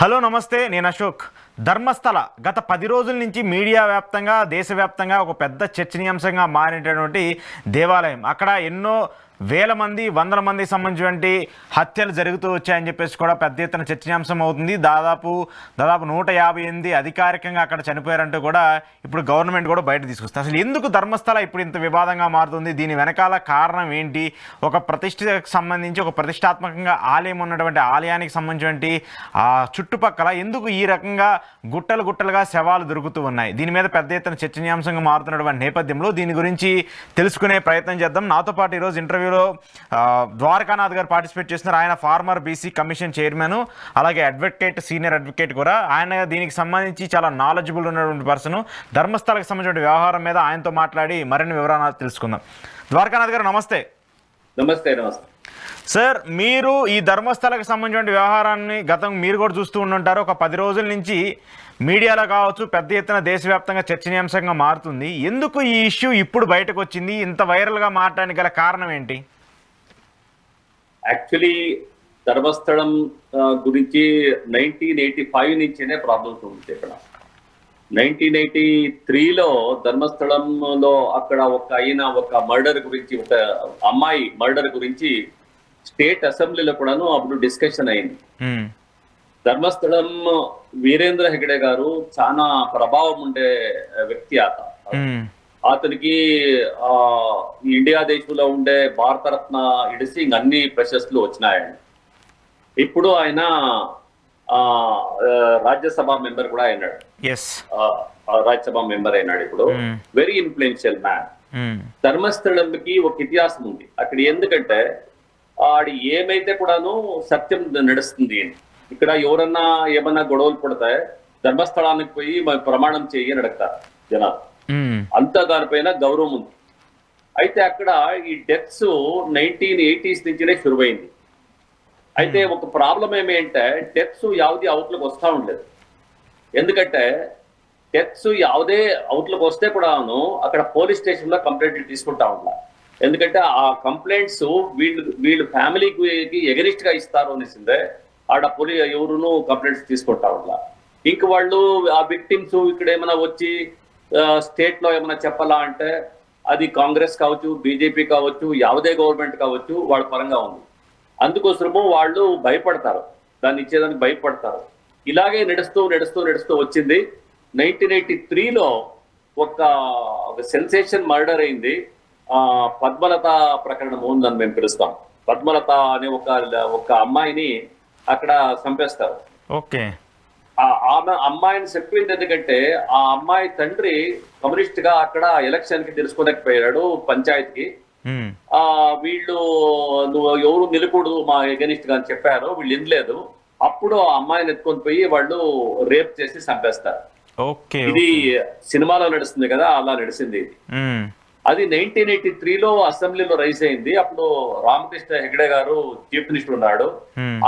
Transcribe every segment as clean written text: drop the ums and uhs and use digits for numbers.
Hello నమస్తే, నేను అశోక్. ధర్మస్థల గత 10 రోజుల నుంచి మీడియా వ్యాప్తంగా దేశవ్యాప్తంగా ఒక పెద్ద చర్చనీయాంశంగా మారినటువంటి దేవాలయం. అక్కడ ఎన్నో వేల మంది వందల మందికి సంబంధించినటువంటి హత్యలు జరుగుతూ వచ్చాయని చెప్పేసి కూడా పెద్ద ఎత్తున చర్చనీయాంశం అవుతుంది. దాదాపు 158 అధికారికంగా అక్కడ చనిపోయారంటూ కూడా ఇప్పుడు గవర్నమెంట్ కూడా బయట తీసుకొస్తుంది. అసలు ఎందుకు ధర్మస్థల ఇప్పుడు ఇంత వివాదంగా మారుతుంది? దీని వెనకాల కారణం ఏంటి? ఒక ప్రతిష్టకు సంబంధించి ఒక ప్రతిష్టాత్మకంగా ఆలయం ఉన్నటువంటి ఆలయానికి సంబంధించినటువంటి చుట్టుపక్కల ఎందుకు ఈ రకంగా గుట్టలు గుట్టలుగా శవాలు దొరుకుతూ ఉన్నాయి? దీని మీద పెద్ద ఎత్తున చర్చనీయాంశంగా మారుతున్నటువంటి నేపథ్యంలో దీని గురించి తెలుసుకునే ప్రయత్నం చేద్దాం. నాతో పాటు ఈరోజు ఇంటర్వ్యూలో ద్వారకానాథ్ గారు పార్టిసిపేట్ చేస్తున్నారు. ఆయన ఫార్మర్ బీసీ కమిషన్ చైర్మన్, అలాగే అడ్వకేట్, సీనియర్ అడ్వకేట్ కూడా. ఆయన దీనికి సంబంధించి చాలా నాలెడ్జబుల్ ఉన్నటువంటి పర్సన్. ధర్మస్థలకు సంబంధించిన వ్యవహారం మీద ఆయనతో మాట్లాడి మరిన్ని వివరాలు తెలుసుకుందాం. ద్వారకానాథ్ గారు నమస్తే. నమస్తే. నమస్తే సార్, మీరు ఈ ధర్మస్థలకు సంబంధించిన వ్యవహారాన్ని గతం మీరు కూడా చూస్తూ ఉంటుంటారు. ఒక 10 రోజుల నుంచి మీడియాలో కావచ్చు పెద్ద ఎత్తున దేశవ్యాప్తంగా చర్చనీయాంశంగా మారుతుంది. ఎందుకు ఈ ఇష్యూ ఇప్పుడు బయటకు వచ్చింది? ఇంత వైరల్గా మారడానికి గల కారణం ఏంటి? యాక్చువల్లీ ధర్మస్థలం గురించి 1985 నుంచేనే ప్రాబ్లమ్స్ ఉంది. ఇక్కడ 1983లో ధర్మస్థలంలో అక్కడ ఒక మర్డర్ గురించి, ఒక అమ్మాయి మర్డర్ గురించి స్టేట్ అసెంబ్లీలో కూడాను అప్పుడు డిస్కషన్ అయింది. ధర్మస్థలం వీరేంద్ర హెగడే గారు చాలా ప్రభావం ఉండే వ్యక్తి. అతనికి ఇండియా దేశంలో ఉండే భారతరత్న ఇడిసి అన్ని ప్రశస్తులు వచ్చినాయండి. ఇప్పుడు ఆయన రాజ్యసభ మెంబర్ కూడా అయినాడు. రాజ్యసభ మెంబర్ అయినాడు ఇప్పుడు. Very influential man. ధర్మస్థలంకి ఒక ఇతిహాసం ఉంది అక్కడ. ఎందుకంటే ఆడి ఏమైతే కూడాను సత్యం నడుస్తుంది. ఇక్కడ ఎవరన్నా ఏమన్నా గొడవలు పడతాయి, ధర్మస్థలానికి పోయి ప్రమాణం చెయ్యి అడుగుతారు జనాలు. అంతా దానిపైన గౌరవం ఉంది. అయితే అక్కడ ఈ డెత్స్ 1980s నుంచినే శురువైంది. అయితే ఒక ప్రాబ్లం ఏమంటే డెత్స్ యావది అవుట్లకు వస్తూ ఉండలేదు. ఎందుకంటే డెత్స్ యావదే అవుట్లకు వస్తే కూడాను అక్కడ పోలీస్ స్టేషన్ లో కంప్లైంట్లు తీసుకుంటా ఉంటారు. ఎందుకంటే ఆ కంప్లైంట్స్ వీళ్ళు ఫ్యామిలీకి ఎగనిస్ట్ గా ఇస్తారు అనేసిందే ఆడ ఎవరును కంప్లైంట్స్ తీసుకుంటా ఉంటారు. ఇంక వాళ్ళు ఆ విక్టిమ్స్ ఇక్కడ ఏమైనా వచ్చి స్టేట్ లో ఏమైనా చెప్పాలా అంటే అది కాంగ్రెస్ కావచ్చు, బీజేపీ కావచ్చు, యావదే గవర్నమెంట్ కావచ్చు, వాళ్ళ పరంగా ఉంది. అందుకోసము వాళ్ళు భయపడతారు, దాన్ని ఇచ్చేదానికి భయపడతారు. ఇలాగే నడుస్తూ వచ్చింది. 1983లో ఒక సెన్సేషన్ మర్డర్ అయింది. పద్మలత ప్రకరణం ఉందని మేము పిలుస్తాం. పద్మలత అనే ఒక అమ్మాయిని అక్కడ చంపేస్తారు. ఓకే. ఆమె అమ్మాయిని చెప్పింది ఎందుకంటే ఆ అమ్మాయి తండ్రి కమ్యూనిస్ట్ గా అక్కడ ఎలక్షన్ కి తెలుసుకోలేకపోయాడు పంచాయతీకి. వీళ్ళు నువ్వు ఎవరు నిలకూడదు మా ఎగనిస్ట్ గా అని చెప్పారు. వీళ్ళు వినలేదు. అప్పుడు ఆ అమ్మాయిని ఎత్తుకొని పోయి వాళ్ళు రేప్ చేసి చంపేస్తారు. ఇది సినిమాలో నడుస్తుంది కదా, అలా నడిచింది ఇది. అది 1983లో అసెంబ్లీలో రైజ్ అయింది. అప్పుడు రామకృష్ణ హెగడే గారు చీఫ్ మినిస్టర్ ఉన్నాడు.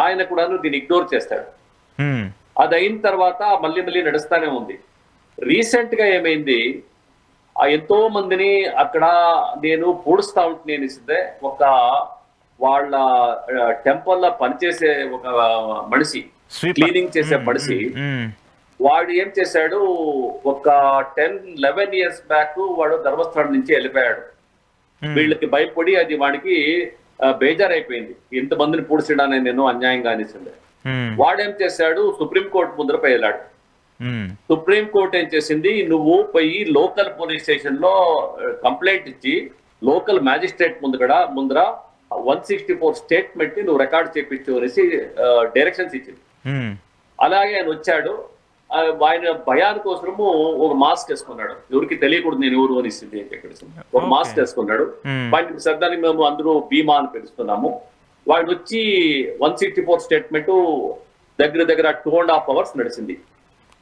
ఆయన కూడా దీన్ని ఇగ్నోర్ చేస్తాడు. అది అయిన తర్వాత మళ్ళీ నడుస్తానే ఉంది. రీసెంట్ గా ఏమైంది, ఎంతో మందిని అక్కడ నేను పూడుస్తా ఉంటే ఒక వాళ్ళ టెంపుల్ లో పనిచేసే ఒక మనిషి, క్లీనింగ్ చేసే మనిషి, వాడు ఏం చేశాడు, ఒక 10-11 years బ్యాక్ వాడు ధర్మస్థలం నుంచి వెళ్ళిపోయాడు. వీళ్ళకి భయపడి అది వాడికి బేజారైపోయింది, ఇంతమందిని పూడ్చడానే నేను అన్యాయంగా అనిసింది. వాడేం చేశాడు, సుప్రీంకోర్టు ముందర వెళ్ళాడు. సుప్రీంకోర్టు ఏం చేసింది, నువ్వు పోయి లోకల్ పోలీస్ స్టేషన్ లో కంప్లైంట్ ఇచ్చి లోకల్ మ్యాజిస్ట్రేట్ ముందర 164 స్టేట్మెంట్ ని నువ్వు రికార్డ్ చేయించు అనేసి డైరెక్షన్స్ ఇచ్చింది. అలాగే ఆయన వచ్చాడు. ఆయన భయాని కోసము ఒక మాస్క్ వేసుకున్నాడు, ఎవరికి తెలియకూడదు నేను ఎవరు అనిస్తుంది అని చెప్పేసి ఒక మాస్క్ వేసుకున్నాడు. వాటికి సర్దాన్ని మేము అందరూ భీమా అని పిలుస్తున్నాము. వాడు వచ్చి 164 స్టేట్మెంట్ దగ్గర 2.5 hours నడిచింది.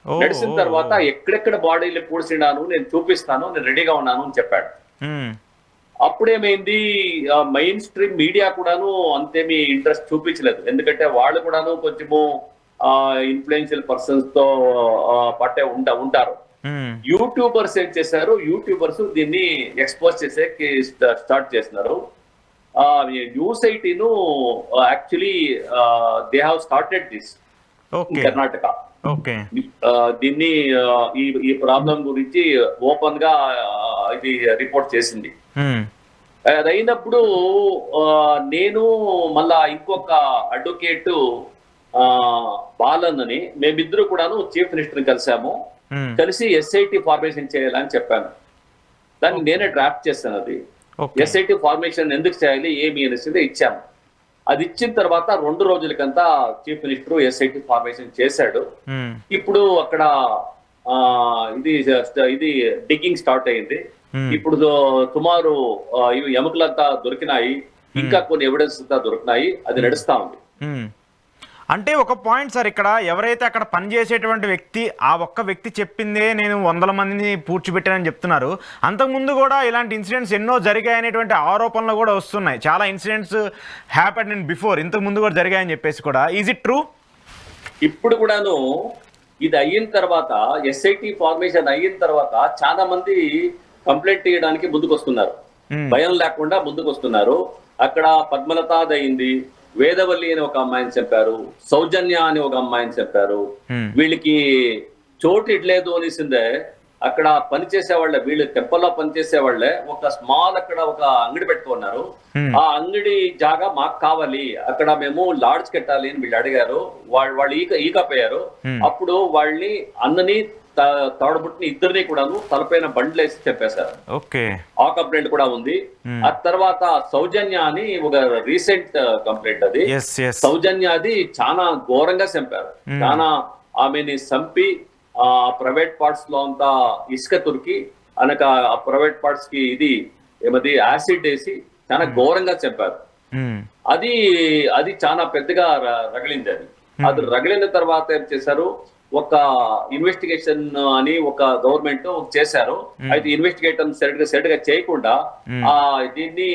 నడిచిన తర్వాత ఎక్కడెక్కడ బాడీలు పూడ్చినాను నేను చూపిస్తాను, నేను రెడీగా ఉన్నాను అని చెప్పాడు. అప్పుడేమైంది, మెయిన్ స్ట్రీమ్ మీడియా కూడాను అంతేమీ ఇంట్రెస్ట్ చూపించలేదు. ఎందుకంటే వాళ్ళు కూడాను కొంచెము ఇన్ఫ్లుయెన్షియల్ పర్సన్స్ తో పట్టే ఉంటారు. యూట్యూబర్స్ ఏం చేశారు, యూట్యూబర్స్ దీన్ని ఎక్స్పోజ్ చేసే స్టార్ట్ చేస్తున్నారు. News 18 actually they have started this. Okay Karnataka. Okay దీన్ని ఈ ప్రాబ్లం గురించి ఓపెన్ గా ఇది రిపోర్ట్ చేసింది. అది అయినప్పుడు నేను మళ్ళా ఇంకొక అడ్వకేట్ బాలన్ అని మేమిద్దరు కూడాను చీఫ్ మినిస్టర్ కలిసాము. కలిసి ఎస్ఐటి ఫార్మేషన్ చేయాలని చెప్పాను. దాన్ని నేనే డ్రాఫ్ట్ చేశాను. అది ఎస్ఐటి ఫార్మేషన్ ఎందుకు చేయాలి ఏమి అనేసి ఇచ్చాము. అది ఇచ్చిన తర్వాత 2 రోజులకంతా చీఫ్ మినిస్టర్ ఎస్ఐటి ఫార్మేషన్ చేశాడు. ఇప్పుడు అక్కడ ఇది డిగ్గింగ్ స్టార్ట్ అయింది. ఇప్పుడు సుమారు ఎముకలంతా దొరికినాయి, ఇంకా కొన్ని ఎవిడెన్స్ అంతా దొరికినాయి. అది నడుస్తా ఉంది. అంటే ఒక పాయింట్ సార్, ఇక్కడ ఎవరైతే అక్కడ పనిచేసేటువంటి వ్యక్తి ఆ ఒక్క వ్యక్తి చెప్పిందే నేను 100 మందిని పూడ్చిపెట్టానని చెప్తున్నారు. అంతకుముందు కూడా ఇలాంటి ఇన్సిడెంట్స్ ఎన్నో జరిగాయనేటువంటి ఆరోపణలు కూడా వస్తున్నాయి. చాలా ఇన్సిడెంట్స్ హ్యాపెన్ ఇన్ బిఫోర్, ఇంతకు ముందు కూడా జరిగాయని చెప్పేసి కూడా. Is it true? ఇప్పుడు కూడాను ఇది అయిన తర్వాత, ఎస్ఐటి ఫార్మేషన్ అయిన తర్వాత చాలా మంది కంప్లైంట్ చేయడానికి ముందుకు వస్తున్నారు. భయం లేకుండా ముందుకు వస్తున్నారు. అక్కడ పద్మలతాది అయింది, వేదవల్లి అని ఒక అమ్మాయిని చెప్పారు, సౌజన్య అని ఒక అమ్మాయిని చెప్పారు. వీళ్ళకి చోటు ఇట్లేదు అనేసిందే. అక్కడ పనిచేసే వాళ్ళే, వీళ్ళు టెంపల్లో పనిచేసే వాళ్ళే ఒక స్మాల్ అక్కడ ఒక అంగడి పెట్టుకున్నారు. ఆ అంగడి జాగా మాకు కావాలి, అక్కడ మేము లాడ్జ్ కట్టాలి అని వీళ్ళు అడిగారు. వాళ్ళు ఈకపోయారు. అప్పుడు వాళ్ళని అన్నని తోడబుట్టిన ఇద్దరిని కూడాను తలపైన బండ్లేసి చెప్పేశారు. ఆ కంప్లైంట్ కూడా ఉంది. ఆ తర్వాత సౌజన్య అని ఒక రీసెంట్ కంప్లైంట్. అది సౌజన్య అది చాలా ఘోరంగా చంపారు. చాలా ఆమెని చంపి ఆ ప్రైవేట్ పార్ట్స్ లో అంతా ఇసుక తురికి అనక ఆ ప్రైవేట్ పార్ట్స్ కి ఇది ఏమది యాసిడ్ వేసి చాలా ఘోరంగా చంపారు. అది చాలా పెద్దగా రగిలింది. అది రగిలిన తర్వాత ఏం చేశారు, ఒక ఇన్వెస్టిగేషన్ అని ఒక గవర్నమెంట్ చేశారు. అయితే ఇన్వెస్టిగేషన్ సెట్ గా చేయకుండా దీన్ని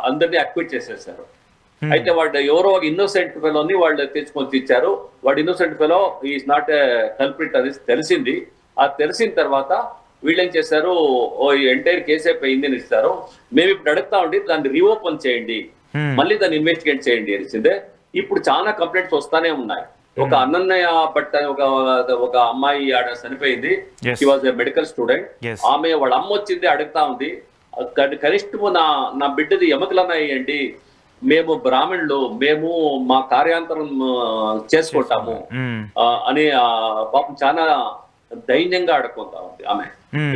అందరినీ అక్విట్ చేసేసారు. అయితే వాడు ఎవరో ఒక ఇన్నోసెంట్ ఫెలోని వాళ్ళు తెచ్చుకొని తెచ్చారు. వాడు innocent fellow is not a culprit అది తెలిసింది. అది తెలిసిన తర్వాత వీళ్ళు ఏం చేశారు, ఎంటైర్ కేసు అయిపోయింది అని ఇస్తారు. మేము ఇప్పుడు అడుగుతా ఉండి దాన్ని రీఓపెన్ చేయండి, మళ్ళీ దాన్ని ఇన్వెస్టిగేట్ చేయండి అనిసిందే. ఇప్పుడు చాలా కంప్లైంట్స్ వస్తానే ఉన్నాయి. ఒక అన్నయ్య బట్ ఒక అమ్మాయి ఆడ చనిపోయింది. She was a medical student. ఆమె వాళ్ళ అమ్మ వచ్చింది అడుగుతా ఉంది, కనిష్టము నా బిడ్డది ఎముకలన్నాయండి, మేము బ్రాహ్మణులు, మేము మా కార్యాంతరం చేసుకుంటాము అని పాపం చాలా దైన్యంగా అడుక్కుంటా ఉంది ఆమె.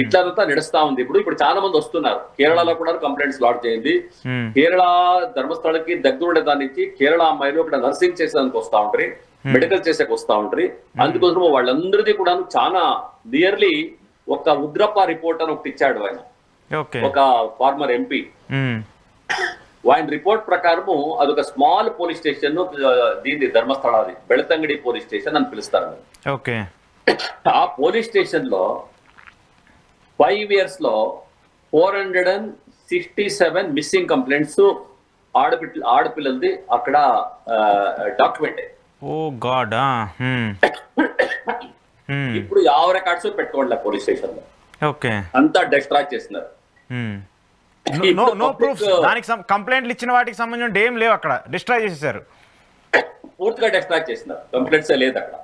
ఇట్లంతా నడుస్తా ఉంది. ఇప్పుడు చాలా మంది వస్తున్నారు. కేరళలో కూడా కంప్లైంట్స్ లాడ్జ్ చేయండి. కేరళ ధర్మస్థలకి దగ్గర దానికి కేరళ అమ్మాయిలు ఇక్కడ నర్సింగ్ చేసేదానికి వస్తా ఉంటారు, మెడికల్ చేసేకి వస్తా ఉంటారు. అందుకోసం వాళ్ళందరిది కూడా చాలా నియర్లీ ఒక ఉగ్రప్ప రిపోర్ట్ అని ఒకటి ఇచ్చాడు ఆయన, ఒక ఫార్మర్ ఎంపీ. ఆయన రిపోర్ట్ ప్రకారము అదొక స్మాల్ పోలీస్ స్టేషన్, దీన్ని ధర్మస్థలాది బెళతంగడి పోలీస్ స్టేషన్ అని పిలుస్తారు. ఆ పోలీస్ స్టేషన్ లో 5 years లో 467 మిస్సింగ్ కంప్లైంట్స్ ఆడపిల్లలది అక్కడ డాక్యుమెంట్. ఇప్పుడు 50 రికార్డ్స్ పెట్టుకోండి పోలీస్ స్టేషన్ లో, అంతా డిస్ట్రాయ్ చేస్తున్నారు. కంప్లైంట్లు ఇచ్చిన వాటికి సంబంధించిన ఏం లేవు, అక్కడ డిస్ట్రాయ్ చేసేసారు, పూర్తిగా డిస్ట్రాయ్ చేస్తున్నారు. కంప్లైంట్స్ లేదు అక్కడ.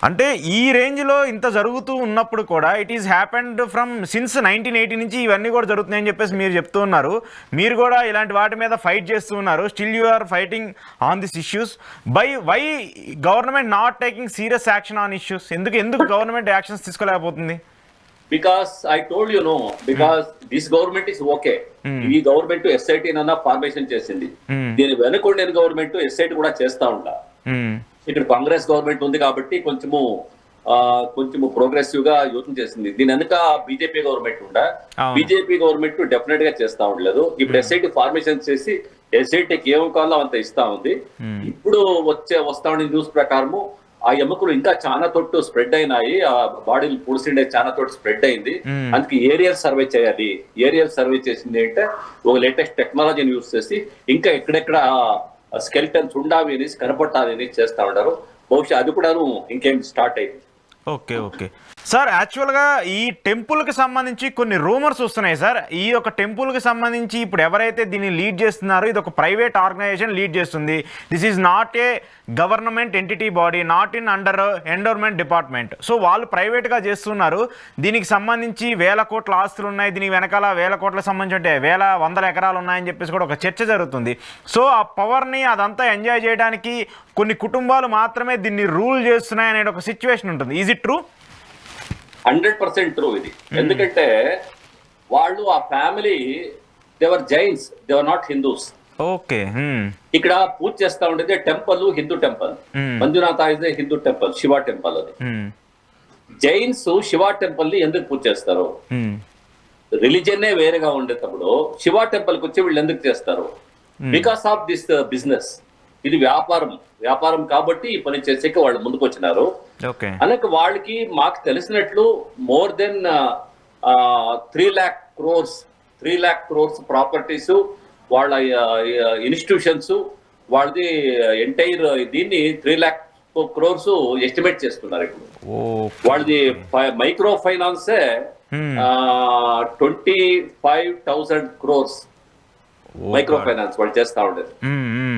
అంటే ఈ రేంజ్లో ఇంత జరుగుతూ ఉన్నప్పుడు కూడా it is happened from since 1980 నుంచి ఇవన్నీ కూడా జరుగుతున్నాయని చెప్పేసి మీరు చెప్తూ ఉన్నారు. మీరు కూడా ఇలాంటి వాటి మీద ఫైట్ చేస్తూ ఉన్నారు. Still you are fighting on this issues. Why government not taking serious action on issues? ఎందుకు గవర్నమెంట్ యాక్షన్స్ తీసుకోలేకపోతుంది? Because I told you no, because this government is okay. ఈ గవర్నమెంట్ ఎస్ఐటి నన్నా ఫార్మేషన్ చేసింది. దీని వెనుకొండిన government SIT కూడా చేస్తా ఉంటా. ఇక్కడ కాంగ్రెస్ గవర్నమెంట్ ఉంది కాబట్టి కొంచెము ప్రోగ్రెసివ్ గా యూతం చేసింది. దీని వెనుక బీజేపీ గవర్నమెంట్ ఉందా, బీజేపీ గవర్నమెంట్ డెఫినెట్ గా చేస్తా ఉండలేదు. ఇప్పుడు ఎస్ఐటి ఫార్మేషన్ చేసి ఎస్ఐటికి ఏం కావాలో అంత ఇస్తా ఉంది. ఇప్పుడు వస్తా ఉండే న్యూస్ ప్రకారము ఆ ఎముకలు ఇంకా చాలా తొట్టు స్ప్రెడ్ అయినాయి, ఆ బాడీలు పుడిసిండే చాలా తొట్టు స్ప్రెడ్ అయింది. అందుకే ఏరియల్ సర్వే చేయాలి. ఏరియల్ సర్వే చేసింది అంటే ఒక లేటెస్ట్ టెక్నాలజీని యూజ్ చేసి ఇంకా ఎక్కడెక్కడ స్కెల్టన్స్ ఉండాలి అనేసి కనపట్టాలి అనేసి చేస్తా ఉంటారు. బహుశా అది కూడా ఇంకేం స్టార్ట్ అయింది. ఓకే సార్ యాక్చువల్గా ఈ టెంపుల్కి సంబంధించి కొన్ని రూమర్స్ వస్తున్నాయి సార్. ఈ యొక్క టెంపుల్కి సంబంధించి ఇప్పుడు ఎవరైతే దీన్ని లీడ్ చేస్తున్నారో ఇది ఒక ప్రైవేట్ ఆర్గనైజేషన్ లీడ్ చేస్తుంది. This is not a government entity body, not in under endowment department. So వాళ్ళు ప్రైవేట్గా చేస్తున్నారు. దీనికి సంబంధించి వేల కోట్ల ఆస్తులు ఉన్నాయి, దీనికి వెనకాల వేల కోట్లకు సంబంధించి అంటే వందల ఎకరాలు ఉన్నాయని చెప్పేసి కూడా ఒక చర్చ జరుగుతుంది. సో ఆ పవర్ని అదంతా ఎంజాయ్ చేయడానికి కొన్ని కుటుంబాలు మాత్రమే దీన్ని రూల్ చేస్తున్నాయి అనే ఒక సిచ్యువేషన్ ఉంటుంది. Is it true? 100% ట్రూ ఇది. ఎందుకంటే వాళ్ళు ఆ family they are Jains, they are not Hindus. Okay. ఇక్కడ పూజ చేస్తా ఉండేది temple, Hindu temple. Manjunatha is Hindu temple, Shiva temple అది. జైన్స్ శివ టెంపుల్ ని ఎందుకు పూజ చేస్తారు? రిలీజియన్ వేరేగా ఉండేటప్పుడు శివ టెంపుల్ కి వచ్చి వీళ్ళు ఎందుకు చేస్తారు? Because of this business. ఇది వ్యాపారం కాబట్టి ఈ పని చేసేకి వాళ్ళు ముందుకు వచ్చినారు. అనక వాళ్ళకి మాకు తెలిసినట్లు more than 3 lakh crores properties, వాళ్ళ ఇన్స్టిట్యూషన్స్, వాళ్ళది ఎంటైర్ దీన్ని 3 lakh crores ఎస్టిమేట్ చేస్తున్నారు ఇప్పుడు. వాళ్ళది మైక్రో ఫైనాన్సే 25,000 crores మైక్రో ఫైనాన్స్ వాళ్ళు చేస్తా ఉండేది.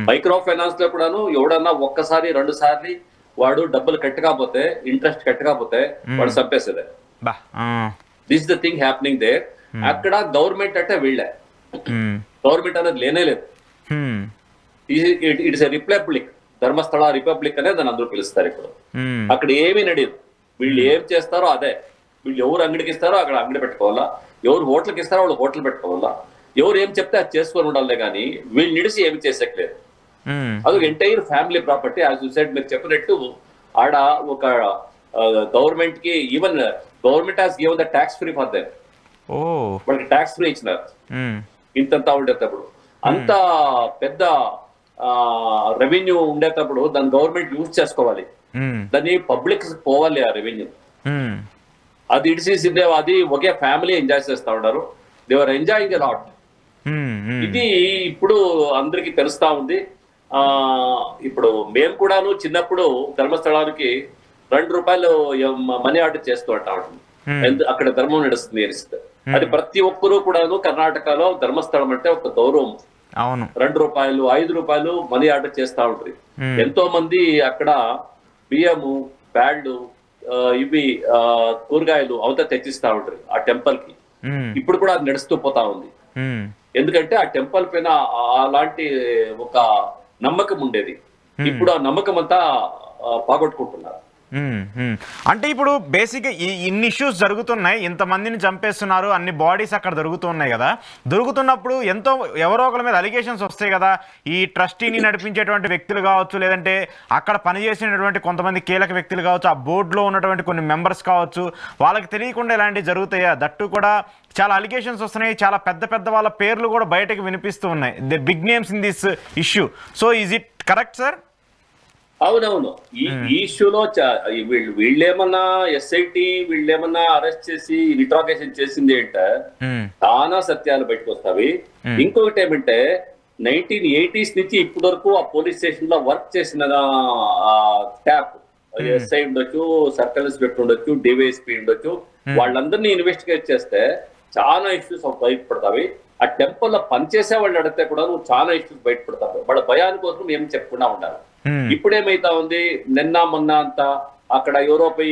మైక్రో ఫైనాన్స్ లో కూడాను ఎవడన్నా ఒక్కసారి 2 సార్లు వాడు డబ్బులు కట్టకపోతే, ఇంట్రెస్ట్ కట్టకపోతే వాడు చంపేసేదే. This the thing happening there. అక్కడ గవర్నమెంట్ అంటే వీళ్ళే, గవర్నమెంట్ అనేది లేనే లేదు. It's a republic, Dharmasthala republic అనేది దాన్ని అందరూ పిలుస్తారు. ఇప్పుడు అక్కడ ఏమీ నడియదు. వీళ్ళు ఏం చేస్తారో అదే. వీళ్ళు ఎవరు అంగడికి ఇస్తారో అక్కడ అంగడి పెట్టుకోవాలా, ఎవరు హోటల్కి ఇస్తారో వాళ్ళు హోటల్ పెట్టుకోవాలా, ఎవరు ఏం చెప్తే అది చేసుకొని ఉండాలి. కానీ వీళ్ళు నిడిసి ఏమి చేసేట్లేదు. అది entire family property. As you said, మీరు చెప్పినట్టు ఆడ ఒక గవర్నమెంట్ కి, even government has given the tax free for them. వాళ్ళకి ట్యాక్స్ ఫ్రీ ఇచ్చినారు ఇంతంతా ఉండేటప్పుడు. అంత పెద్ద రెవెన్యూ ఉండేటప్పుడు దాన్ని గవర్నమెంట్ యూజ్ చేసుకోవాలి, దాన్ని పబ్లిక్ పోవాలి ఆ రెవెన్యూ. అది ఇడిసి అది ఒకే ఫ్యామిలీ ఎంజాయ్ చేస్తా ఉన్నారు. They are enjoying a lot. ఇది ఇప్పుడు అందరికి తెలుస్తా ఉంది. ఇప్పుడు మేము కూడాను చిన్నప్పుడు ధర్మస్థలానికి 2 రూపాయలు మనీ ఆర్డర్ చేస్తూ ఉంటాం. అక్కడ ధర్మం నడుస్తుంది అనిస్తే అది ప్రతి ఒక్కరూ కూడాను కర్ణాటకలో ధర్మస్థలం అంటే ఒక గౌరవం. 2 రూపాయలు 5 రూపాయలు మనీ ఆర్డర్ చేస్తా ఉంటారు. ఎంతో మంది అక్కడ బియ్యము, బ్యాళ్ళు, ఇవి కూరగాయలు అవత తెచ్చిస్తా ఉంటారు ఆ టెంపుల్ కి. ఇప్పుడు కూడా అది నడుస్తూ పోతా ఉంది. ఎందుకంటే ఆ టెంపుల్ పైన అలాంటి ఒక నమ్మకం ఉండేది. ఇప్పుడు ఆ నమ్మకం అంతా పోగొట్టుకుంటున్నారు. అంటే ఇప్పుడు బేసిక్గా ఇన్ని ఇష్యూస్ జరుగుతున్నాయి, ఇంతమందిని చంపేస్తున్నారు, అన్ని బాడీస్ అక్కడ దొరుకుతున్నాయి కదా. దొరుకుతున్నప్పుడు ఎవరో ఒకరి మీద అలిగేషన్స్ వస్తాయి కదా. ఈ ట్రస్టీని నడిపించేటువంటి వ్యక్తులు కావచ్చు, లేదంటే అక్కడ పనిచేసినటువంటి కొంతమంది కీలక వ్యక్తులు కావచ్చు, ఆ బోర్డులో ఉన్నటువంటి కొన్ని మెంబర్స్ కావచ్చు, వాళ్ళకి తెలియకుండా ఇలాంటివి జరుగుతాయా? దట్టు కూడా చాలా అలిగేషన్స్ వస్తున్నాయి, చాలా పెద్ద పెద్ద వాళ్ళ పేర్లు కూడా బయటకు వినిపిస్తూ ఉన్నాయి, the big names in this issue. So is it correct sir? అవునవును. ఈ ఇష్యూలో వీళ్ళేమన్నా SIT వీళ్ళేమన్నా అరెస్ట్ చేసి ఇంట్రాగేషన్ చేసింది అంటే చాలా సత్యాలు బయటకు వస్తాయి. ఇంకొకటి ఏమంటే 1980s నుంచి ఇప్పటి వరకు ఆ పోలీస్ స్టేషన్ లో వర్క్ చేసిన స్టాఫ్, SI ఉండొచ్చు, సర్కిల్ ఇన్స్పెక్టర్ ఉండొచ్చు, DYSP ఉండొచ్చు, వాళ్ళందరినీ ఇన్వెస్టిగేట్ చేస్తే చాలా ఇష్యూస్ బయటపడతాయి. ఆ టెంపుల్ లో పనిచేసే వాళ్ళు అడిగితే కూడా చాలా ఇష్యూస్ బయటపడతారు. వాళ్ళ భయాని కోసం ఏం చెప్పకుండా ఉండాలి. ఇప్పుడేమైతా ఉంది, నిన్న మొన్న అంతా అక్కడ యూరోపీ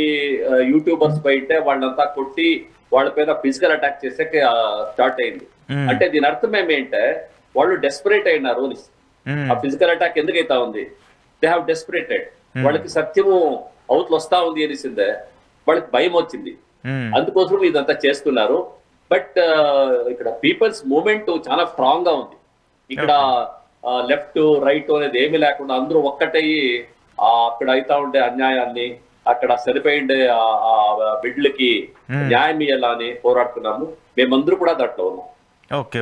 యూట్యూబర్స్ బయటే వాళ్ళంతా కొట్టి వాళ్ళ పైన ఫిజికల్ అటాక్ చేసే స్టార్ట్ అయింది. అంటే దీని అర్థం ఏమేంటే వాళ్ళు డెస్పరేట్ అయినారు. ఆ ఫిజికల్ అటాక్ ఎందుకైతా ఉంది? They have desperated. వాళ్ళకి సత్యము అవుతులు వస్తా ఉంది అనేసిందే వాళ్ళకి భయం వచ్చింది. అందుకోసం ఇదంతా చేస్తున్నారు. బట్ ఇక్కడ పీపుల్స్ మూవ్మెంట్ చాలా స్ట్రాంగ్ గా ఉంది. ఇక్కడ లెఫ్ట్ రైట్ అనేది ఏమీ లేకుండా అందరూ ఒక్కటయ్యి అక్కడ అయితా ఉండే అన్యాయాన్ని, అక్కడ చనిపోయిండే బిడ్లకి న్యాయం ఇయ్యాలని పోరాడుతున్నాము. మేమందరూ కూడా దాంట్లో ఉన్నాం. ఓకే.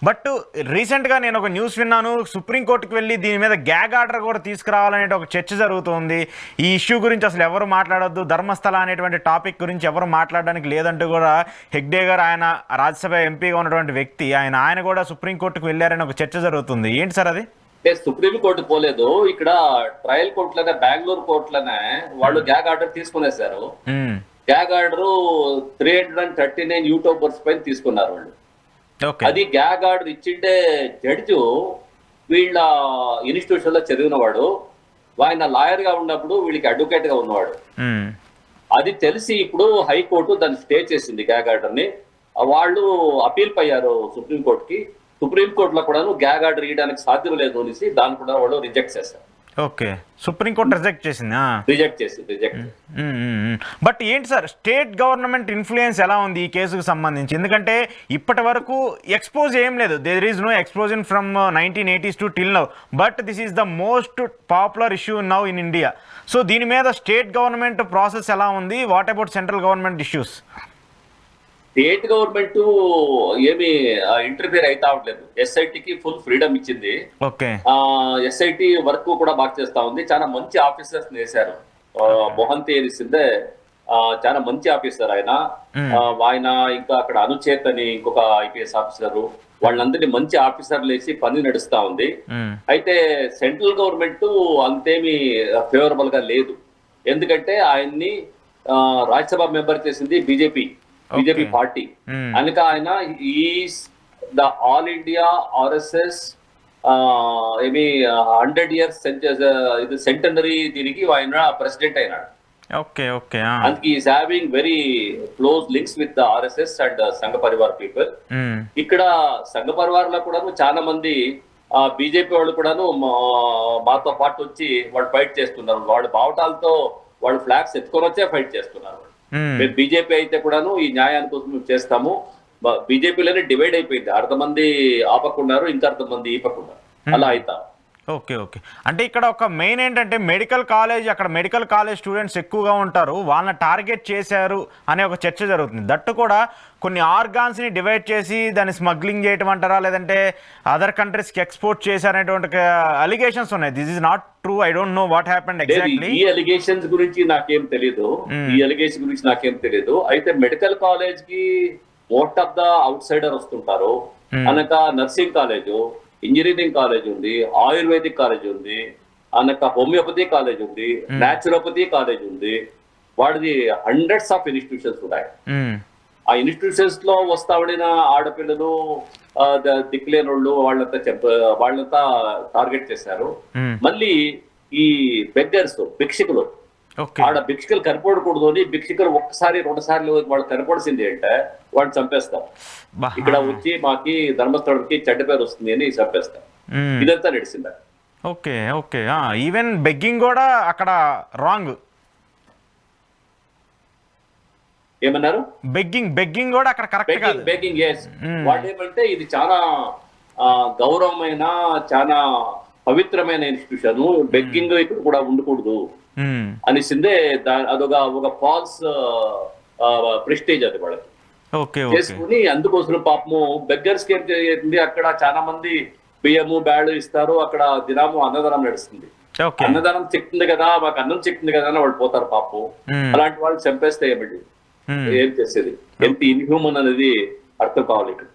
బట్ రీసెంట్గా నేను ఒక న్యూస్ విన్నాను, సుప్రీంకోర్టుకు వెళ్ళి దీని మీద గ్యాగ్ ఆర్డర్ కూడా తీసుకురావాలనే ఒక చర్చ జరుగుతుంది. ఈ ఇష్యూ గురించి అసలు ఎవరు మాట్లాడొద్దు, ధర్మస్థల అనేటువంటి టాపిక్ గురించి ఎవరు మాట్లాడడానికి లేదంటూ కూడా హెగ్డే గారు, ఆయన రాజ్యసభ ఎంపీగా ఉన్నటువంటి వ్యక్తి, ఆయన కూడా సుప్రీంకోర్టుకు వెళ్ళారని ఒక చర్చ జరుగుతుంది. ఏంటి సార్ అది? సుప్రీంకోర్టు పోలేదు, ఇక్కడ ట్రయల్ కోర్టులోనే, బెంగళూరు కోర్టులోనే వాళ్ళు గ్యాగ్ ఆర్డర్ తీసుకునేసారు. గ్యాగ్ ఆర్డర్ 339 యూట్యూబర్స్ పైన తీసుకున్నారు వాళ్ళు. ఓకే. అది గ్యాగ్ ఆర్డర్ ఇచ్చిండే జడ్జు వీళ్ళ ఇన్స్టిట్యూషన్ లో చదివినవాడు, ఆయన లాయర్ గా ఉన్నప్పుడు వీళ్ళకి అడ్వకేట్ గా ఉన్నవాడు. అది తెలిసి ఇప్పుడు హైకోర్టు దాన్ని స్టే చేసింది గ్యాగ్ ఆర్డర్ ని. వాళ్ళు అపీల్ అయ్యారు సుప్రీంకోర్టుకి. సుప్రీంకోర్టులో కూడా గ్యాగ్ ఆర్డర్ ఇవ్వడానికి సాధ్యం లేదు అనేసి దాన్ని కూడా వాళ్ళు రిజెక్ట్ చేశారు. ఓకే, సుప్రీంకోర్టు రిజెక్ట్ చేసిందా? రిజెక్ట్. బట్ ఏంటి సార్, స్టేట్ గవర్నమెంట్ ఇన్ఫ్లుయెన్స్ ఎలా ఉంది ఈ కేసుకు సంబంధించి? ఎందుకంటే ఇప్పటి వరకు ఎక్స్పోజ్ ఏం లేదు, there is no exposure from 1980s to till now, but this is the most popular issue now in India. So దీని మీద స్టేట్ గవర్నమెంట్ ప్రాసెస్ ఎలా ఉంది? What about central government issues? State government ఏమి interfere అయితే అవట్లేదు. ఎస్ఐటికి full freedom ఇచ్చింది. Okay. SIT work కూడా బాగా చేస్తా ఉంది. చాలా మంచి ఆఫీసర్స్ వేశారు. మొహంతి సిందే చాలా మంచి ఆఫీసర్ ఆయన. ఇంకా అక్కడ అనుచేత్ అని ఇంకొక ఐపీఎస్ ఆఫీసర్, వాళ్ళందరినీ మంచి ఆఫీసర్లు వేసి పని నడుస్తా ఉంది. అయితే సెంట్రల్ గవర్నమెంట్ అంతేమి ఫేవరబుల్ గా లేదు. ఎందుకంటే ఆయన్ని రాజ్యసభ మెంబర్ చేసింది బీజేపీ పార్టీ. కనుక ఆయన is the all India RSS 100 years ఇది సెంటనరీ దీనికి ఆయన ప్రెసిడెంట్ అయినాడు. అందుకే is having very close links with the RSS and సంఘ పరివార్ పీపుల్. ఇక్కడ సంఘ పరివార్ లో కూడా చాలా మంది బీజేపీ వాళ్ళు కూడాను మాతో పాటు వచ్చి వాళ్ళు ఫైట్ చేస్తున్నారు. వాళ్ళ బావటాలతో వాళ్ళు ఫ్లాగ్స్ ఎత్తుకొని వచ్చే ఫైట్ చేస్తున్నారు. మేము బీజేపీ అయితే కూడాను ఈ న్యాయాన్ని కోసం మేము చేస్తాము. బీజేపీలోనే డివైడ్ అయిపోయింది. అర్ధమంది ఆపకున్నారు, ఇంకా అర్ధమంది ఈపకున్నారు, అలా అవుతా. ఓకే. అంటే ఇక్కడ ఒక మెయిన్ ఏంటంటే మెడికల్ కాలేజ్, అక్కడ మెడికల్ కాలేజ్ స్టూడెంట్స్ ఎక్కువగా ఉంటారు, వాళ్ళని టార్గెట్ చేశారు అనే ఒక చర్చ జరుగుతుంది. దట్టు కూడా కొన్ని ఆర్గాన్స్ని డివైడ్ చేసి దాన్ని స్మగ్లింగ్ చేయటం అంటారా, లేదంటే అదర్ కంట్రీస్కి ఎక్స్పోర్ట్ చేశారనేటువంటి అలిగేషన్స్ ఉన్నాయి. This is not true. I don't know what happened exactly. ఈ అలిగేషన్స్ గురించి నాకేం తెలియదు. అయితే మెడికల్ కాలేజ్ కి most of the out cider వస్తుంటారు. అనక నర్సింగ్ కాలేజ్, ఇంజనీరింగ్ కాలేజ్ ఉంది, ఆయుర్వేదిక్ కాలేజ్ ఉంది, అనక హోమియోపతి కాలేజ్ ఉంది, న్యాచురోపతి కాలేజ్ ఉంది. వాడిది హండ్రెడ్స్ ఆఫ్ ఇన్స్టిట్యూషన్స్ ఉన్నాయి. ఆ ఇన్స్టిట్యూషన్స్ లో వస్తావడిన ఆడపిల్లలు, దిక్కులేని వాళ్ళు వాళ్ళంతా టార్గెట్ చేశారు. మళ్ళీ ఈ బెగ్గర్స్, భిక్షకులు, ఆడ భిక్షకులు కనపడకూడదు అని భిక్షకులు ఒక్కసారి 2 సార్లు వాళ్ళు కనపడిసింది అంటే వాళ్ళు చంపేస్తారు. ఇక్కడ వచ్చి మాకి ధర్మస్థలంకి చెడ్డ పేరు వస్తుంది అని చంపేస్తారు. ఇదంతా నడిచిందా? ఓకే. ఈవెన్ బెగ్గింగ్ కూడా అక్కడ రాంగ్. ఏమన్నారు? బెగ్గింగ్ కూడా అక్కడ కరెక్ట్ కాదు. బెగ్గింగ్ వాళ్ళు ఏమంటే ఇది చాలా గౌరవమైన, చాలా పవిత్రమైన ఇన్స్టిట్యూషన్, బెగ్గింగ్ ఇక్కడ కూడా ఉండకూడదు అనిసిందే. అదొక ఫాల్స్ ప్రెస్టేజ్ అది వాళ్ళకి చేసుకుని. అందుకోసం పాపము బెగ్గర్స్ కి ఏంటి, అక్కడ చాలా మంది బియ్యము బ్యాళ్ళు ఇస్తారు. అక్కడ దినము అన్నదానం నడుస్తుంది. అన్నదానం చెక్తుంది కదా, మాకు అన్నం చెక్తుంది కదా అని వాళ్ళు పోతారు పాపం. అలాంటి వాళ్ళు చంపేస్తే ఏమిటి, ఏం చేసేది? ఎంత ఇన్హ్యూమన్ అనేది అర్థం కావాలి ఇక్కడ.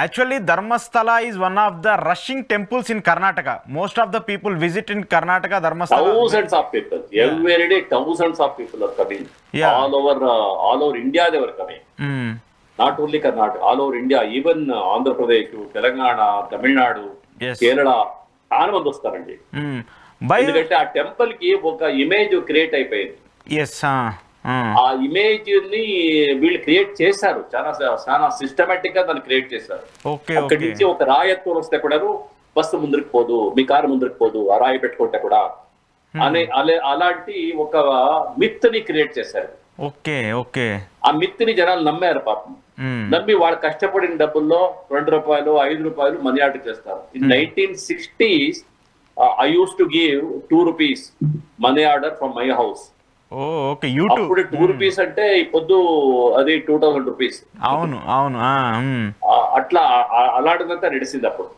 Actually, Dharmasthala is one of the rushing temples in Karnataka. Most of the people visit in Karnataka, Dharmasthala. Thousands of people. Every day, thousands of people are coming. All over India they were coming. Not only Karnataka, all over India, even Andhra Pradesh, Telangana, Tamil Nadu, Kerala, చాలా మంది వస్తారండి. ఎందుకంటే ఆ temple కి ఒక image create అయిపోయింది. ఆ image ని వీళ్ళు క్రియేట్ చేశారు, చాలా సిస్టమేటిక్ గా దాన్ని క్రియేట్ చేశారు. అక్కడి నుంచి ఒక రాయి ఎత్తుకొని వస్తే కూడా బస్సు ముందరికి పోదు, మీ కారు ముందరికి పోదు ఆ రాయి పెట్టుకుంటే కూడా అనే అలాంటి ఒక మిత్ ని క్రియేట్ చేశారు. ఆ మిత్ ని జనాలు నమ్మారు పాపం. నమ్మి వాళ్ళు కష్టపడిన డబ్బుల్లో 2 రూపాయలు 5 రూపాయలు మనీ ఆర్డర్ చేస్తారు. In 1960s I used to give 2 rupees money order from my house. అప్పుడు 2 rupees అంటే ఇప్పుడు అది 2000 rupees. అవును. అట్లా అలాంటిదంతా నడిచింది అప్పుడు.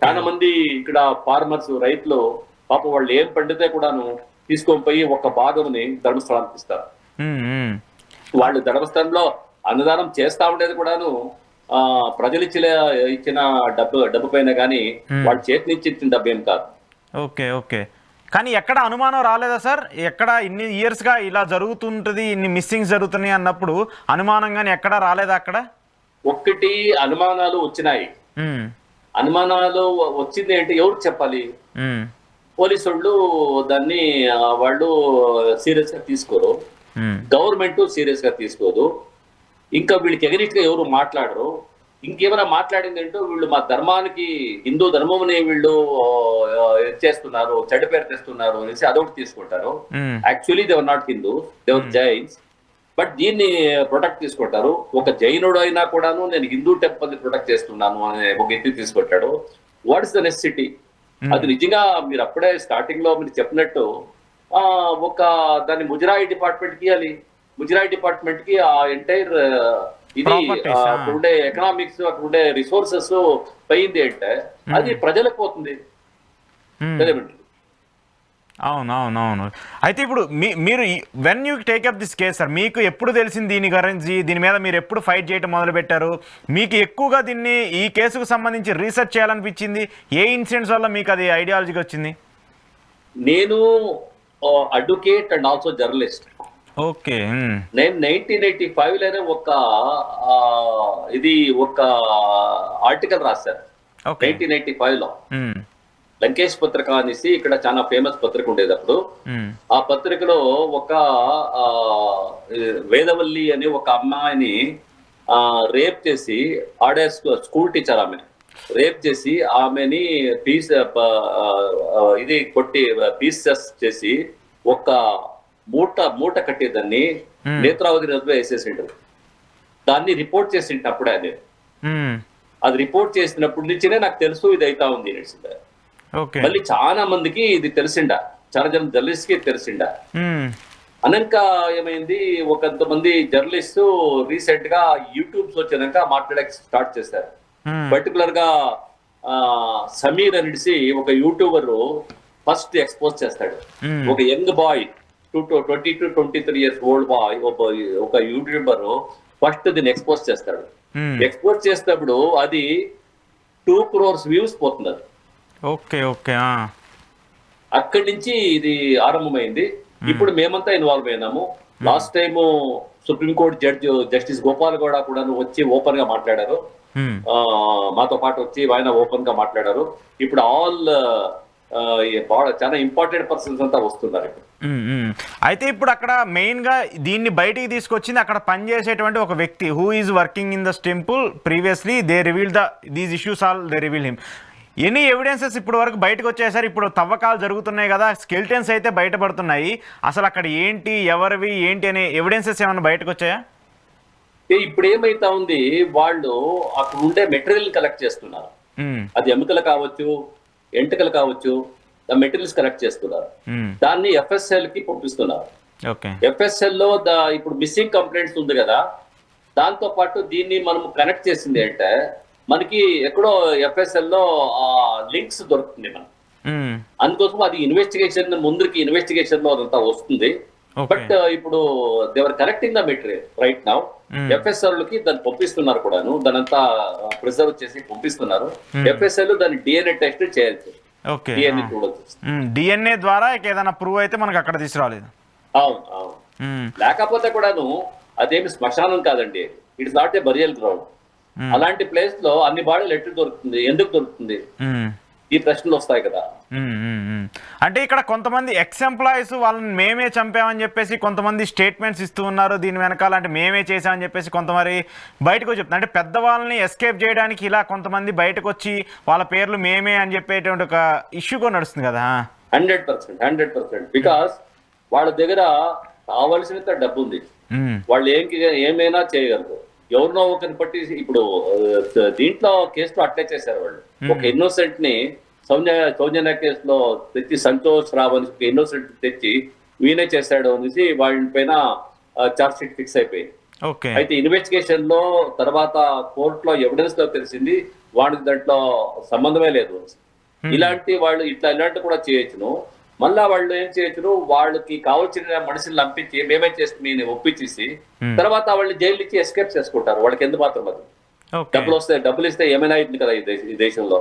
చాలా మంది ఇక్కడ ఫార్మర్స్, రైతులు పాపం వాళ్ళు ఏం పండితే కూడాను తీసుకొని పోయి ఒక భాగంని ధర్మస్థలానికి ఇస్తారు. వాళ్ళు ధర్మస్థలంలో అన్నదానం చేస్తా ఉండేది కూడాను ప్రజలు ఇచ్చిన డబ్బు పైన గానీ వాళ్ళ చేతి నుంచి ఇచ్చిన డబ్బు ఏం కాదు. కానీ ఎక్కడ అనుమానం రాలేదా సార్? ఎక్కడ ఇన్ని ఇయర్స్గా ఇలా జరుగుతుంటుంది, ఇన్ని మిస్సింగ్స్ జరుగుతున్నాయి అన్నప్పుడు అనుమానం కానీ ఎక్కడా రాలేదా అక్కడ? ఒక్కటి అనుమానాలు వచ్చినాయి. అనుమానాలు వచ్చింది అంటే ఎవరికి చెప్పాలి? పోలీసు వాళ్ళు దాన్ని వాళ్ళు సీరియస్ గా తీసుకోరు, గవర్నమెంట్ సీరియస్ గా తీసుకోదు, ఇంకా వీళ్ళకి ఎగనిస్ట్ గా ఎవరు మాట్లాడరు. ఇంకేమైనా మాట్లాడిందంటూ వీళ్ళు మా ధర్మానికి, హిందూ ధర్మంని వీళ్ళు చేస్తున్నారు, చెడ్డ పేరు తెస్తున్నారు అనేసి అదొకటి తీసుకుంటారు. Actually they are not Hindu, they are Jains. But దీన్ని ప్రొటెక్ట్ తీసుకుంటారు. ఒక జైనుడు అయినా కూడాను నేను హిందూ టెంపుల్ ని ప్రొటెక్ట్ చేస్తున్నాను అనే ఒక ఎత్తి తీసుకొచ్చాడు. What is the necessity? అది నిజంగా మీరు అప్పుడే స్టార్టింగ్ లో మీరు చెప్పినట్టు ఒక దాన్ని ముజరాయి డిపార్ట్మెంట్ కి ఇవ్వాలి. ముజరాయి డిపార్ట్మెంట్ కి ఆ ఎంటైర్ ఇది అక్కడ ఉండే ఎకనామిక్స్, అక్కడ ఉండే రిసోర్సెస్ పోయింది అంటే అది ప్రజలకు పోతుంది. అవునవునవును. అయితే ఇప్పుడు మీరు when you take up this case sir, మీకు ఎప్పుడు తెలిసింది దీని గురించి, దీని మీద మీరు ఎప్పుడు ఫైట్ చేయడం మొదలుపెట్టారు? మీకు ఎక్కువగా దీన్ని ఈ కేసుకు సంబంధించి రీసెర్చ్ చేయాలనిపించింది? ఏ ఇన్సిడెంట్స్ వల్ల మీకు అది ఐడియాలజీకి వచ్చింది? నేను advocate and also journalist. Okay. నేను 1985 లోనే ఒక ఆర్టికల్ రాశాను. 1985 లో లంకేష్ పత్రిక అనేసి ఇక్కడ చాలా ఫేమస్ పత్రిక ఉండేది అప్పుడు. ఆ పత్రికలో ఒక వేదవల్లి అనే ఒక అమ్మాయిని రేప్ చేసి, ఆడే స్కూల్ టీచర్ ఆమె రేప్ చేసి ఆమెని ఇది కొట్టి పీసెస్ చేసి ఒక మూట కట్టేదాన్ని నేత్రావతి నదిలో వేసేసిండు. దాన్ని రిపోర్ట్ చేసిండు అప్పుడే. అది రిపోర్ట్ చేసినప్పటి నుంచినే నాకు తెలుసు ఇది అయితా ఉంది. మళ్ళీ చాలా మందికి ఇది తెలిసిండా, చాలా జనం జర్నలిస్ట్ కి తెలిసిండా. అనంక ఏమైంది, కొంతమంది జర్నలిస్ట్ రీసెంట్ గా యూట్యూబ్స్ వచ్చినాక మాట్లాడక స్టార్ట్ చేశారు. పర్టికులర్ గా సమీర్ అనేసి ఒక యూట్యూబర్ ఫస్ట్ ఎక్స్పోజ్ చేస్తాడు. ఒక young boy 20 to 23 years old boy, ఒక యూట్యూబర్ ఫస్ట్ దీన్ని ఎక్స్పోజ్ చేస్తాడు. ఎక్స్పోజ్ చేసినప్పుడు అది 2 crores వ్యూస్ పోతుంది. Okay okay. అక్కడి నుంచి ఇది ఆరంభమైంది. ఇప్పుడు మేమంతా ఇన్వాల్వ్ అయినాము. Last time Supreme Court judge justice Gopal Gowda కూడా వచ్చి ఓపెన్ గా మాట్లాడారు. మాతో పాటు వచ్చి ఆయన ఓపెన్ గా మాట్లాడారు. ఇప్పుడు చాలా ఇంపార్టెంట్ పర్సన్స్ అంతా వస్తున్నారు ఇప్పుడు. అయితే ఇప్పుడు అక్కడ మెయిన్ గా దీన్ని బయటికి తీసుకొచ్చింది అక్కడ పనిచేసేటువంటి ఒక వ్యక్తి who is working in the temple previously. They reveal these issues all they reveal him. Any evidences ఇప్పుడు వరకు బయటకు వచ్చేసారు. ఇప్పుడు తవ్వకాలు జరుగుతున్నాయి కదా, స్కెల్టన్స్ అయితే బయటపడుతున్నాయి. అసలు అక్కడ ఏంటి, ఎవరివి ఏంటి అనే ఎవిడెన్సెస్ ఏమైనా బయటకు వచ్చాయా? ఇప్పుడు ఏమైతా ఉంది, వాళ్ళు అక్కడ ఉండే మెటీరియల్ కలెక్ట్ చేస్తున్నారు. అది ఎముకలు కావచ్చు, ఎంటుకలు కావచ్చు, మెటీరియల్స్ కలెక్ట్ చేస్తున్నారు. దాన్ని ఎఫ్ఎస్ఎల్ కి పంపిస్తున్నారు. ఎఫ్ఎస్ఎల్ లో ఇప్పుడు మిస్సింగ్ కంప్లైంట్స్ ఉంది కదా, దాంతో పాటు దీన్ని మనం కనెక్ట్ చేసింది అంటే మనకి ఎక్కడో ఎఫ్ఎస్ఎల్ లో లింక్స్ దొరుకుతుంది మనం. అందుకోసం అది ఇన్వెస్టిగేషన్ ముందుకి ఇన్వెస్టిగేషన్ లో అదంతా వస్తుంది. బట్ ఇప్పుడు they are correcting the material right now. FSL కి దాన్ని పంపిస్తున్నారు కూడాను, దాని అంతా ప్రిజర్వ్ చేసి పంపిస్తున్నారు. ఎఫ్ఎస్ఎల్ దాన్ని డిఎన్ఏ టెస్ట్ చేయాల్సి, డిఎన్ఏ చూడాల్సి. డిఎన్ఏ ద్వారా ఏదైనా ప్రూవ్ అయితే మనకు అక్కడ తీసుకురాలేదు. అవును అవును. లేకపోతే కూడాను అదేమి శ్మశానం కాదండి, it's not a burial ground. అలాంటి ప్లేస్ లో అన్ని బాడీలు ఎట్లు దొరుకుతుంది, ఎందుకు దొరుకుతుంది, ఈ ప్రశ్నలు వస్తాయి కదా. అంటే ఇక్కడ కొంతమంది ఎక్స్ ఎంప్లాయీస్ వాళ్ళని మేమే చంపామని చెప్పేసి కొంతమంది స్టేట్మెంట్స్ ఇస్తూ ఉన్నారు దీని వెనకాల. అంటే మేమే చేసామని చెప్పేసి కొంతమంది బయటకు చెప్తున్నారు. అంటే పెద్దవాళ్ళని ఎస్కేప్ చేయడానికి ఇలా కొంతమంది బయటకు వచ్చి వాళ్ళ పేర్లు మేమే అని చెప్పేటువంటి ఒక ఇష్యూ కూడా నడుస్తుంది కదా. 100%. బికాస్ వాళ్ళ దగ్గర కావలసినంత డబ్బు ఉంది, వాళ్ళు ఏమైనా చేయగలరు. ఎవరినో ఒకరిని పట్టి ఇప్పుడు దీంట్లో కేసులో అట్లే చేశారు వాళ్ళు. ఒక ఇన్నోసెంట్ ని సౌజన్య కేసులో తెచ్చి సంతోష్ రావు అని ఇన్నోసెంట్ తెచ్చి వీనే చేశాడు అనేసి వాళ్ళ పైన చార్జ్ షీట్ ఫిక్స్ అయిపోయింది. అయితే ఇన్వెస్టిగేషన్ లో తర్వాత కోర్టులో ఎవిడెన్స్ లో తెలిసింది వాడికి దాంట్లో సంబంధమే లేదు. ఇలాంటి కూడా చేయొచ్చును. మళ్ళా వాళ్ళు ఏం చేయొచ్చు, వాళ్ళకి కావాల్సిన మనుషులు పంపించి మేమే చేసి ఒప్పించేసి తర్వాత వాళ్ళు జైలు ఇచ్చి ఎస్కేప్ చేసుకుంటారు. వాళ్ళకి ఎందుకు మాత్రం అది డబ్బులు ఇస్తే ఏమైనా అయింది కదా ఈ దేశంలో,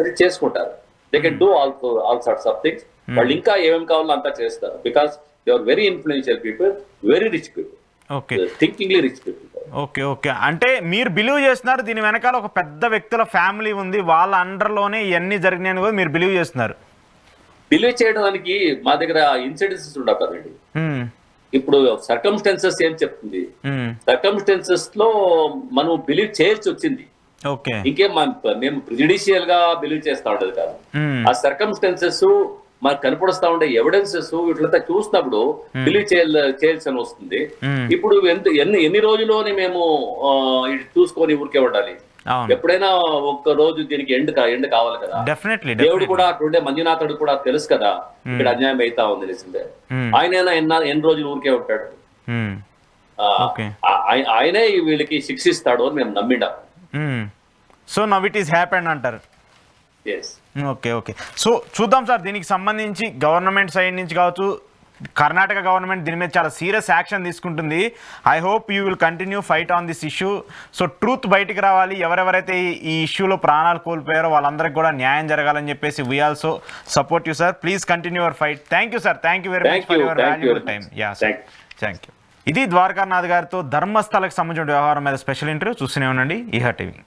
అది చేసుకుంటారు. They can do all sorts of things. వాళ్ళు ఇంకా ఏమేమి కావాలో అంతా చేస్తారు. Because they are very influential people, very rich people, okay thinkingly rich people. Okay okay అంటే మీరు బిలీవ్ చేస్తున్నారు దీని వెనకాల ఒక పెద్ద వ్యక్తుల ఫ్యామిలీ ఉంది, వాళ్ళ అండర్లోనే ఇవన్నీ జరిగినాయని కూడా మీరు బిలీవ్ చేస్తున్నారు. బిలీవ్ చేయడానికి మా దగ్గర ఇన్సిడెన్సెస్ ఉండవు కదండి. ఇప్పుడు సర్కమ్స్టెన్సెస్ ఏం చెప్తుంది, సర్కమ్స్టెన్సెస్ లో మనం బిలీవ్ చేయాల్సి వచ్చింది. ఓకే ఇంకేం మేము ప్రిజుడిషియల్ గా బిలీవ్ చేస్తా ఉండదు కాదు. ఆ సర్కమ్స్టెన్సెస్ మనకు కనపడుస్తా ఉండే ఎవిడెన్సెస్ వీటితో చూసినప్పుడు బిలీవ్ చేయాల్సి వస్తుంది. ఇప్పుడు ఎన్ని రోజుల్లోని మేము ఇది చూసుకొని ఊరికే ఉండాలి? ఎప్పుడైనా ఒక్క రోజు దీనికి ఎండ్ కావాలి కదా. దేవుడు కూడా అటుండే మంజునాథుడు కూడా తెలుసు కదా ఇక్కడ అన్యాయం అవుతా ఉంది నిజంగా. ఆయన ఎన్ని రోజులు ఊరికే ఉంటాడు? ఆయనే వీళ్ళకి శిక్షిస్తాడు అని మేము నమ్మిండాం. So now it is happened అంటారు. ఓకే ఓకే సో చూద్దాం సార్, దీనికి సంబంధించి గవర్నమెంట్ సైడ్ నుంచి కావచ్చు, కర్ణాటక గవర్నమెంట్ దీని మీద చాలా సీరియస్ యాక్షన్ తీసుకుంటుంది. I hope you will continue fight on this issue. So truth బయటికి రావాలి, ఎవరెవరైతే ఈ ఇష్యూలో ప్రాణాలు కోల్పోయారో వాళ్ళందరికీ కూడా న్యాయం జరగాలని చెప్పేసి we also support you sir. Please continue your fight. Thank you sir, thank you very much for your valuable time. Yeah sir, thank you. ఇది ద్వారకానాథ్ గారితో ధర్మస్థలకు సంబంధించిన వ్యవహారం మీద స్పెషల్ ఇంటర్వ్యూ. చూస్తూనే ఉండండి ఈహా టీవీ.